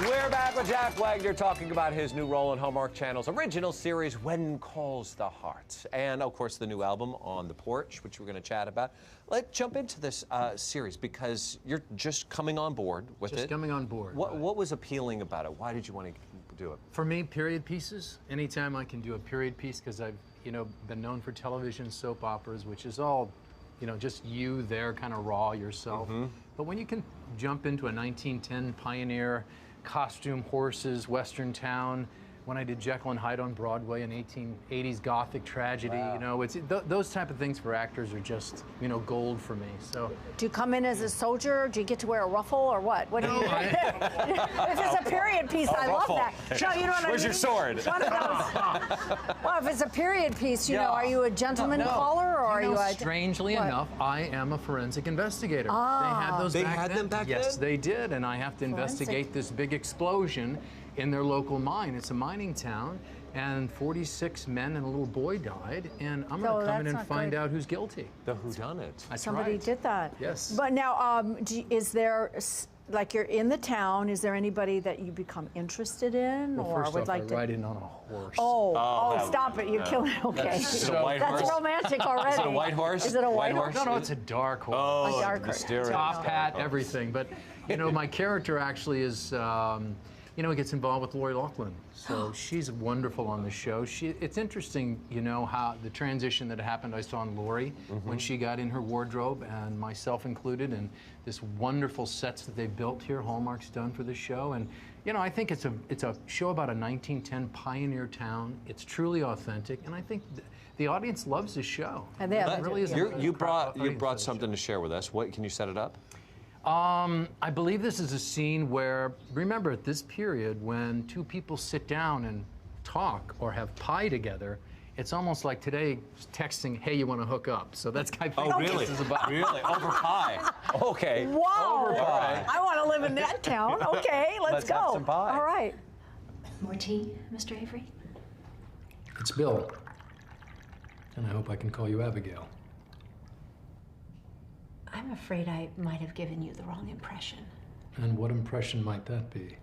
We're back with Jack Wagner talking about his new role in Hallmark Channel's original series, When Calls the Heart. And, of course, the new album, On the Porch, which we're going to chat about. Let's jump into this series because you're just coming on board with it. Just coming on board. What was appealing about it? Why did you want to do it? For me, period pieces. Anytime I can do a period piece, because I've, been known for television soap operas, which is all, just you there, kind of raw yourself. Mm-hmm. But when you can jump into a 1910 pioneer, costume horses, Western town. When I did Jekyll and Hyde on Broadway, an 1880s Gothic tragedy, wow. It's those type of things for actors are just, gold for me. So, do you come in as a soldier? Do you get to wear a ruffle or what? What do you? If it's a period piece, I ruffle. love that. No, you know what Where's I mean? your sword? One of those. Well, if it's a period piece, are you a gentleman caller or are you a? Strangely enough, I am a forensic investigator. Ah. They had those. They back had then. them back then? Yes, they did, and I have to investigate this big explosion in their local mine. It's a mining town, and 46 men and a little boy died, and I'm going to come in and find out who's guilty. The whodunit. That's Somebody right. did that. Yes. But now, is there, like, you're in the town, is there anybody that you become interested in? Well, or first would off, like I to... ride in on a horse. Oh, stop it. You're killing it. Okay. Is it a white horse? That's romantic already. Is it a white horse? Is it a white horse? No, it's a dark horse. Oh, A dark horse. mysterious. Top hat, everything. But, my character actually is... he gets involved with Lori Loughlin, so she's wonderful on the show. It's interesting, how the transition that happened. I saw in Lori when she got in her wardrobe, and myself included, and this wonderful sets that they built here. Hallmark's done for the show, and I think it's a show about a 1910 pioneer town. It's truly authentic, and I think the audience loves this show. And they have, it really is. You brought something to share with us. What can you set it up? I believe this is a scene where, remember, at this period, when two people sit down and talk or have pie together, it's almost like today texting, hey, you want to hook up? So that's kind of what this is about. Really? Over pie? Okay. wow. Over pie. I want to live in that town. Okay, let's go. Have some pie. All right. More tea, Mr. Avery? It's Bill. And I hope I can call you Abigail. I'm afraid I might have given you the wrong impression. And what impression might that be?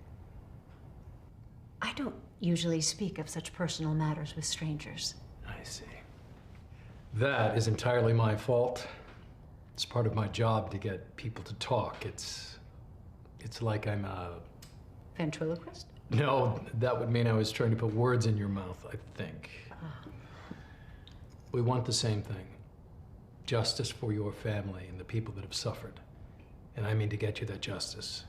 I don't usually speak of such personal matters with strangers. I see. That is entirely my fault. It's part of my job to get people to talk. It's like I'm a... Ventriloquist? No, that would mean I was trying to put words in your mouth, I think. We want the same thing. Justice for your family and the people that have suffered. And I mean to get you that justice.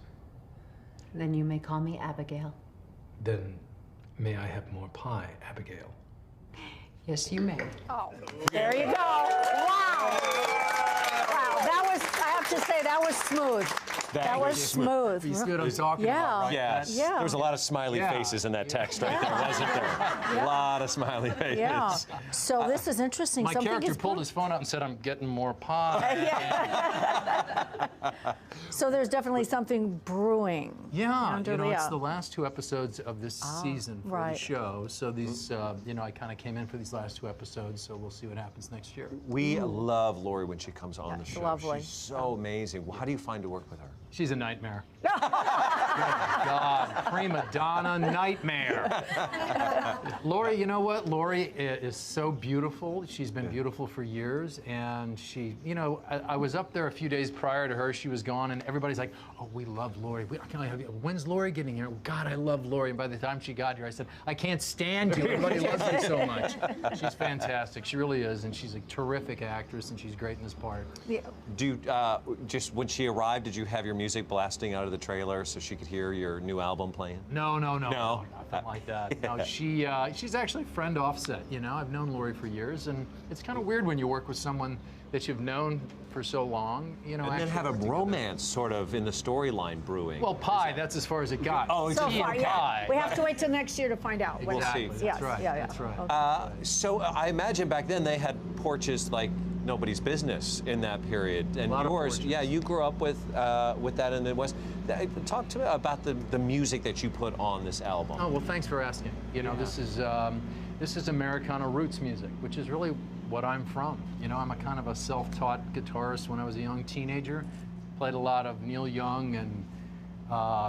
Then you may call me Abigail. Then may I have more pie, Abigail? Yes, you may. Oh, there you go. Wow. Wow, that was, I have to say, that was smooth. That was smooth. You see what I'm talking about, right? Yes. Yeah. There was a lot of smiley faces in that text right there, wasn't there? A lot of smiley faces. Yeah. So this is interesting. My character pulled his phone out and said, I'm getting more pie. So there's definitely something brewing. Yeah, under it's the last two episodes of this season for the right. show. So these, I kind of came in for these last two episodes, so we'll see what happens next year. We love Lori when she comes on the show. Lovely. She's so amazing. How do you find to work with her? She's a nightmare. Oh, God, prima donna nightmare. Lori, you know what? Lori is so beautiful. She's been beautiful for years, and she, I was up there a few days prior to her. She was gone, and everybody's like, "Oh, we love Lori. When's Lori getting here? God, I love Lori." And by the time she got here, I said, "I can't stand you. Everybody loves you so much." She's fantastic. She really is, and she's a terrific actress, and she's great in this part. Yeah. Do you, just when she arrived, did you have your music blasting out of the trailer so she could hear your new album playing? No, nothing like that. No, she's actually a friend offset. I've known Lori for years, and it's kind of weird when you work with someone that you've known for so long. And then have a romance sort of in the storyline brewing. Well, pie, that's as far as it got. Oh, So tea far, and yeah. pie. We have to wait till next year to find out. We'll see. That's Yes, right. yeah. That's right. Okay. So I imagine back then they had porches like nobody's business in that period. And yours, yeah, you grew up with that in the West. Talk to me about the music that you put on this album. Oh, well, thanks for asking. This is Americana roots music, which is really what I'm from. I'm a kind of a self-taught guitarist when I was a young teenager. Played a lot of Neil Young and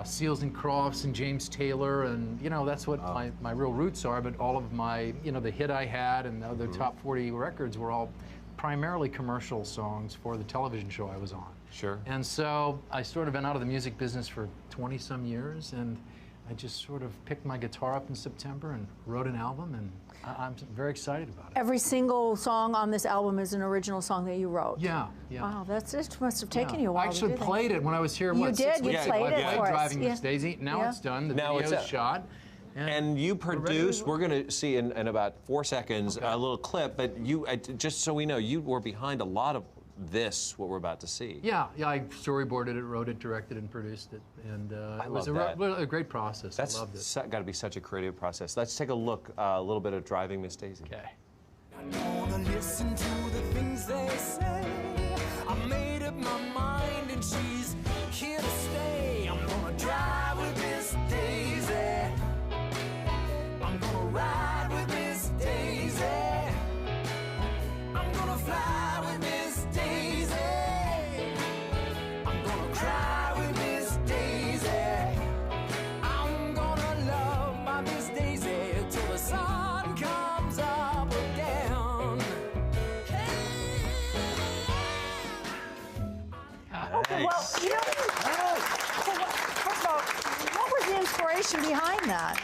Seals and Crofts and James Taylor, and that's what my real roots are. But all of my, the hit I had and the other top 40 records were all primarily commercial songs for the television show I was on. Sure. And so I sort of been out of the music business for 20-some years, and I just sort of picked my guitar up in September and wrote an album, and I'm very excited about it. Every single song on this album is an original song that you wrote. Yeah. Wow, it must have taken you a while. I actually to do that. played it when I was here. You did. You played it for us. Driving Miss Daisy. Now it's done. The video's shot. And you produced, we're going to see in about 4 seconds a little clip, but you, just so we know, you were behind a lot of this, what we're about to see. Yeah, I storyboarded it, wrote it, directed and produced it, and it was a great process. That's I loved it. Got to be such a creative process. Let's take a look, a little bit of Driving Miss Daisy. Okay. I don't wanna listen to the things they say. I made up my mind and she's here to stay. I'm gonna drive with Miss Daisy. I'm gonna ride with Miss Daisy. I'm gonna fly with Miss Daisy. I'm gonna cry with Miss Daisy. I'm gonna love my Miss Daisy till the sun comes up again. Okay, well, first of all, what was the inspiration behind that?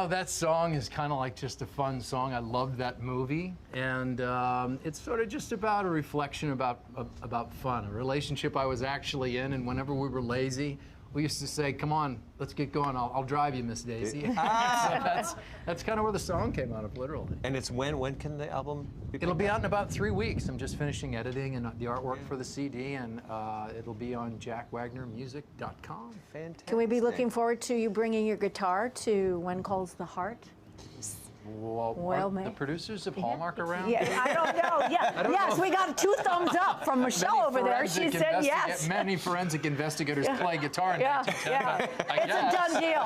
That song is kind of like just a fun song. I loved that movie, and it's sort of just about a reflection about fun, a relationship I was actually in, and whenever we were lazy, we used to say, "Come on, let's get going. I'll drive you, Miss Daisy." So that's kind of where the song came out of, literally. And it's when can the album be? It'll be out in about 3 weeks. I'm just finishing editing and the artwork for the CD, and it'll be on jackwagnermusic.com. Fantastic. Can we be looking forward to you bringing your guitar to When Calls the Heart? Well, the producers of Hallmark around? Yeah, I don't know. Yeah, yes, we got 2 thumbs up from Michelle over there. She said yes. Many forensic investigators play guitar in 1910. It's a done deal.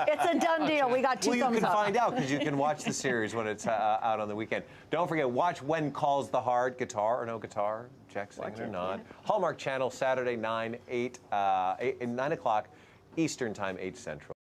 It's a done deal. We got 2 thumbs up. Well, you can find out because you can watch the series when it's out on the weekend. Don't forget, watch When Calls the Heart, guitar or no guitar, Jack sings or not. Hallmark Channel, Saturday, 9 o'clock Eastern Time, 8 Central.